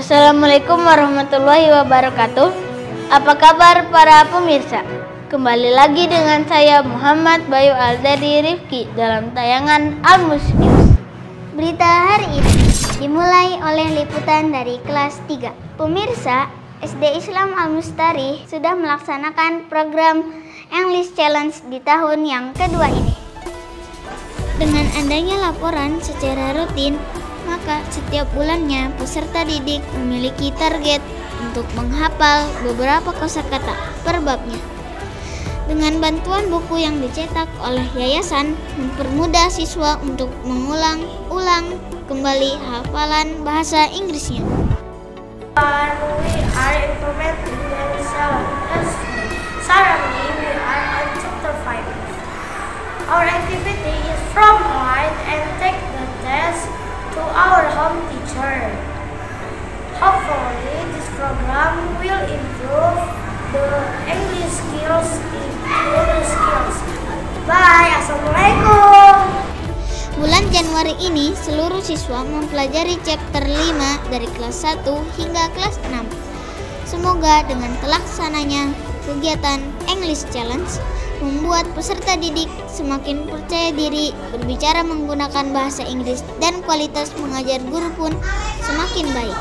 Assalamualaikum warahmatullahi wabarakatuh. Apa kabar para pemirsa? Kembali lagi dengan saya Muhammad Bayu Aldadi Rifki dalam tayangan Almus News. Berita hari ini dimulai oleh liputan dari kelas 3. Pemirsa, SD Islam Al-Mustari sudah melaksanakan program English Challenge di tahun yang kedua ini. Dengan adanya laporan secara rutin, maka setiap bulannya peserta didik memiliki target untuk menghafal beberapa kosakata per babnya. Dengan bantuan buku yang dicetak oleh yayasan, mempermudah siswa untuk mengulang-ulang kembali hafalan bahasa Inggrisnya. We are implementing the syllabus. Currently, we are on chapter 5. Our activity is from home and take the test to our home teacher. Hopefully, this program will improve the English skills. Bye. Assalamualaikum. Bulan Januari ini, seluruh siswa mempelajari chapter 5 dari kelas 1 hingga kelas 6. Semoga dengan terlaksananya kegiatan English Challenge membuat peserta didik semakin percaya diri berbicara menggunakan bahasa Inggris dan kualitas mengajar guru pun semakin baik.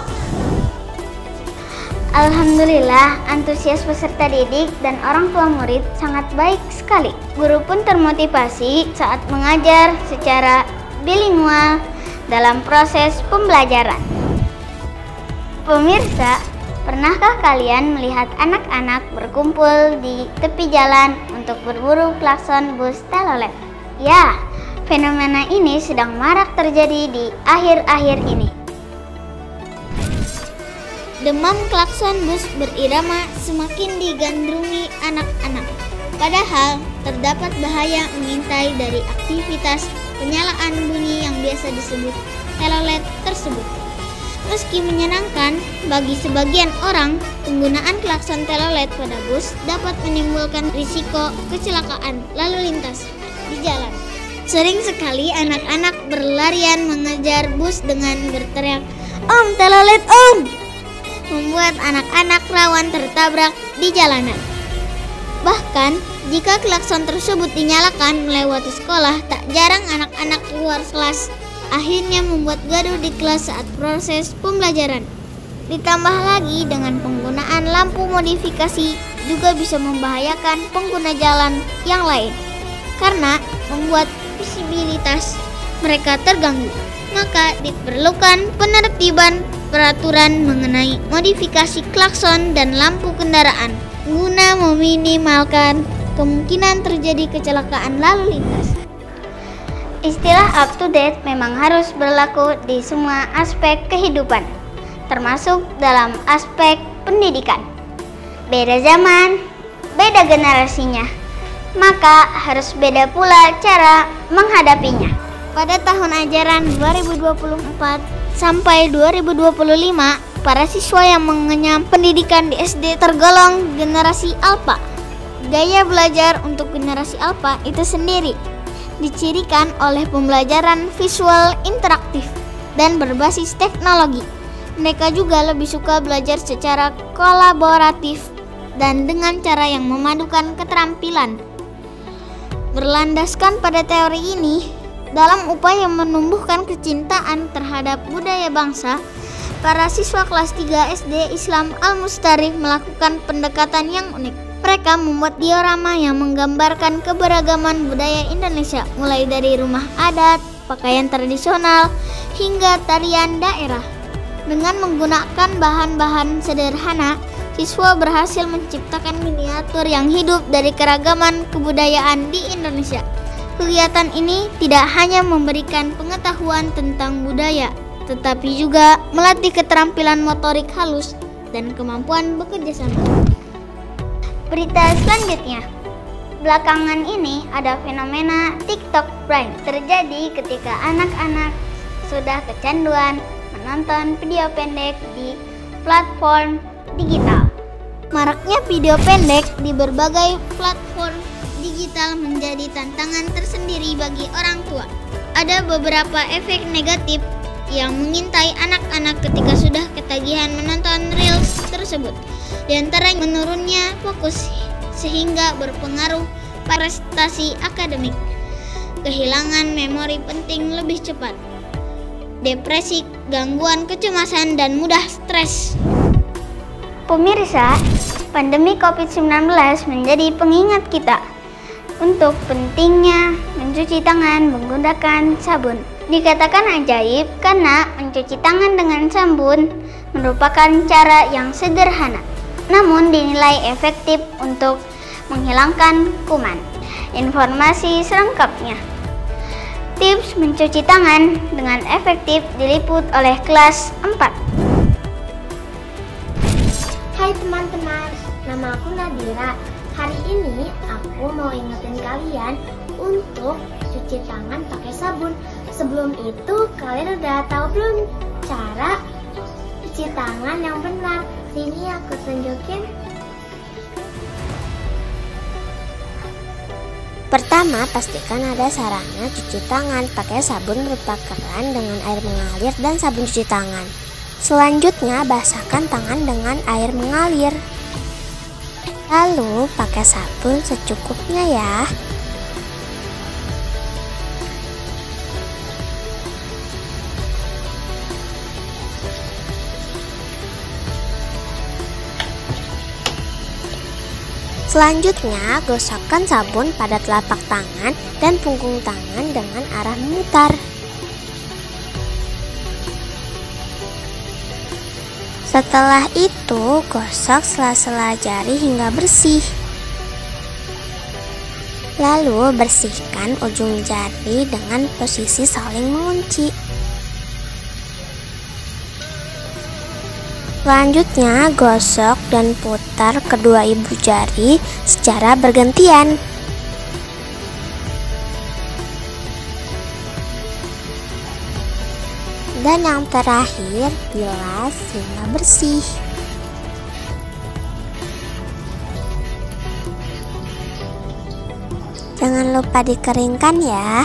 Alhamdulillah, antusias peserta didik dan orang tua murid sangat baik sekali. Guru pun termotivasi saat mengajar secara bilingual dalam proses pembelajaran. Pemirsa, pernahkah kalian melihat anak-anak berkumpul di tepi jalan untuk berburu klakson bus telolet? Ya, fenomena ini sedang marak terjadi di akhir-akhir ini. Demam klakson bus berirama semakin digandrungi anak-anak. Padahal terdapat bahaya mengintai dari aktivitas penyalaan bunyi yang biasa disebut telolet tersebut. Meski menyenangkan, bagi sebagian orang, penggunaan klakson telolet pada bus dapat menimbulkan risiko kecelakaan lalu lintas di jalan. Sering sekali anak-anak berlarian mengejar bus dengan berteriak, "Om, telolet, Om!" membuat anak-anak rawan tertabrak di jalanan. Bahkan, jika klakson tersebut dinyalakan melewati sekolah, tak jarang anak-anak keluar kelas, akhirnya membuat gaduh di kelas saat proses pembelajaran. Ditambah lagi dengan penggunaan lampu modifikasi juga bisa membahayakan pengguna jalan yang lain, karena membuat visibilitas mereka terganggu. Maka diperlukan penertiban peraturan mengenai modifikasi klakson dan lampu kendaraan guna meminimalkan kemungkinan terjadi kecelakaan lalu lintas. Istilah up to date memang harus berlaku di semua aspek kehidupan, termasuk dalam aspek pendidikan. Beda zaman, beda generasinya, maka harus beda pula cara menghadapinya. Pada tahun ajaran 2024 sampai 2025, para siswa yang mengenyam pendidikan di SD tergolong generasi alpha. Gaya belajar untuk generasi alpha itu sendiri dicirikan oleh pembelajaran visual interaktif dan berbasis teknologi. Mereka juga lebih suka belajar secara kolaboratif dan dengan cara yang memadukan keterampilan. Berlandaskan pada teori ini, dalam upaya menumbuhkan kecintaan terhadap budaya bangsa, para siswa kelas 3 SD Islam Al-Mustari melakukan pendekatan yang unik. Mereka membuat diorama yang menggambarkan keberagaman budaya Indonesia, mulai dari rumah adat, pakaian tradisional, hingga tarian daerah. Dengan menggunakan bahan-bahan sederhana, siswa berhasil menciptakan miniatur yang hidup dari keragaman kebudayaan di Indonesia. Kegiatan ini tidak hanya memberikan pengetahuan tentang budaya, tetapi juga melatih keterampilan motorik halus dan kemampuan bekerja sama. Berita selanjutnya, belakangan ini ada fenomena TikTok Brain terjadi ketika anak-anak sudah kecanduan menonton video pendek di platform digital. Maraknya video pendek di berbagai platform digital menjadi tantangan tersendiri bagi orang tua. Ada beberapa efek negatif yang mengintai anak-anak ketika sudah ketagihan menonton reels tersebut. Di antara menurunnya fokus sehingga berpengaruh pada prestasi akademik, kehilangan memori penting lebih cepat, depresi, gangguan kecemasan, dan mudah stres. Pemirsa, pandemi COVID-19 menjadi pengingat kita untuk pentingnya mencuci tangan menggunakan sabun. Dikatakan ajaib karena mencuci tangan dengan sabun merupakan cara yang sederhana, namun dinilai efektif untuk menghilangkan kuman. Informasi selengkapnya. Tips mencuci tangan dengan efektif diliput oleh kelas 4. Hai teman-teman, nama aku Nadira. Hari ini aku mau ingetin kalian untuk cuci tangan pakai sabun. Sebelum itu kalian udah tahu belum cara cuci tangan yang benar? Sini aku tunjukin. Pertama, pastikan ada sarana cuci tangan pakai sabun berupa keran dengan air mengalir dan sabun cuci tangan. Selanjutnya, basahkan tangan dengan air mengalir. Lalu, pakai sabun secukupnya ya. Selanjutnya, gosokkan sabun pada telapak tangan dan punggung tangan dengan arah memutar. Setelah itu, gosok sela-sela jari hingga bersih. Lalu, bersihkan ujung jari dengan posisi saling mengunci. Selanjutnya, gosok dan putar kedua ibu jari secara bergantian. Dan yang terakhir, bilas hingga bersih. Jangan lupa dikeringkan ya.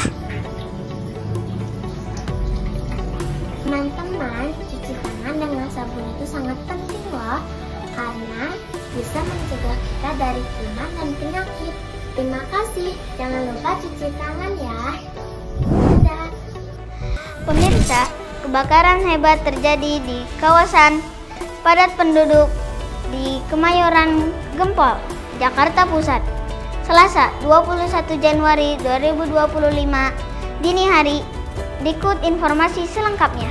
Teman-teman, cuci tangan dengan sabun itu sangat penting loh, karena bisa mencegah kita dari kuman dan penyakit. Terima kasih, jangan lupa cuci tangan ya. Dadah. Pemirsa, kebakaran hebat terjadi di kawasan padat penduduk di Kemayoran Gempol, Jakarta Pusat, Selasa 21 Januari 2025 dini hari. Berikut informasi selengkapnya.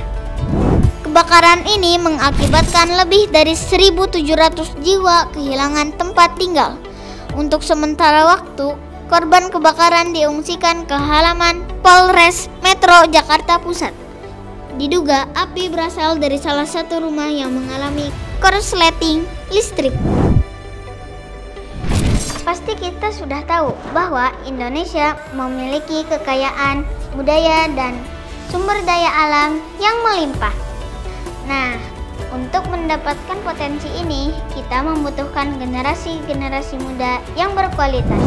Kebakaran ini mengakibatkan lebih dari 1.700 jiwa kehilangan tempat tinggal. Untuk sementara waktu, korban kebakaran diungsikan ke halaman Polres Metro Jakarta Pusat. Diduga api berasal dari salah satu rumah yang mengalami korsleting listrik. Pasti kita sudah tahu bahwa Indonesia memiliki kekayaan budaya dan sumber daya alam yang melimpah. Nah, untuk mendapatkan potensi ini, kita membutuhkan generasi-generasi muda yang berkualitas.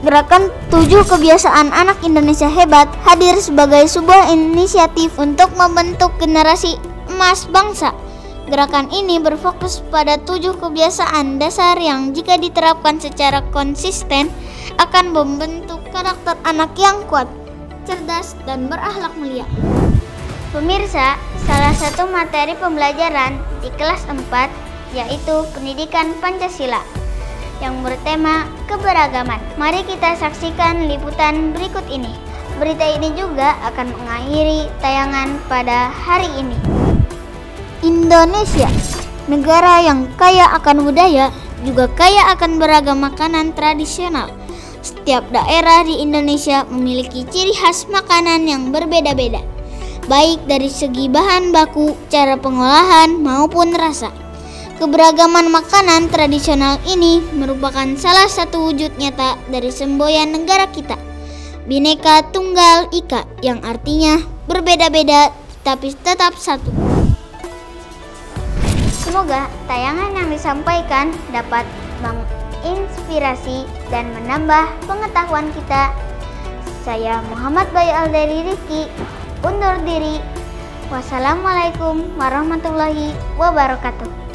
Gerakan 7 Kebiasaan Anak Indonesia Hebat hadir sebagai sebuah inisiatif untuk membentuk generasi emas bangsa. Gerakan ini berfokus pada 7 kebiasaan dasar yang jika diterapkan secara konsisten akan membentuk karakter anak yang kuat, cerdas, dan berakhlak mulia. Pemirsa, salah satu materi pembelajaran di kelas 4 yaitu Pendidikan Pancasila yang bertema keberagaman. Mari kita saksikan liputan berikut ini. Berita ini juga akan mengakhiri tayangan pada hari ini. Indonesia, negara yang kaya akan budaya, juga kaya akan beragam makanan tradisional. Setiap daerah di Indonesia memiliki ciri khas makanan yang berbeda-beda, baik dari segi bahan baku, cara pengolahan, maupun rasa. Keberagaman makanan tradisional ini merupakan salah satu wujud nyata dari semboyan negara kita, Bhinneka Tunggal Ika, yang artinya berbeda-beda tapi tetap satu. Semoga tayangan yang disampaikan dapat menginspirasi dan menambah pengetahuan kita. Saya Muhammad Bayu Aldari Rifki undur diri. Wassalamualaikum warahmatullahi wabarakatuh.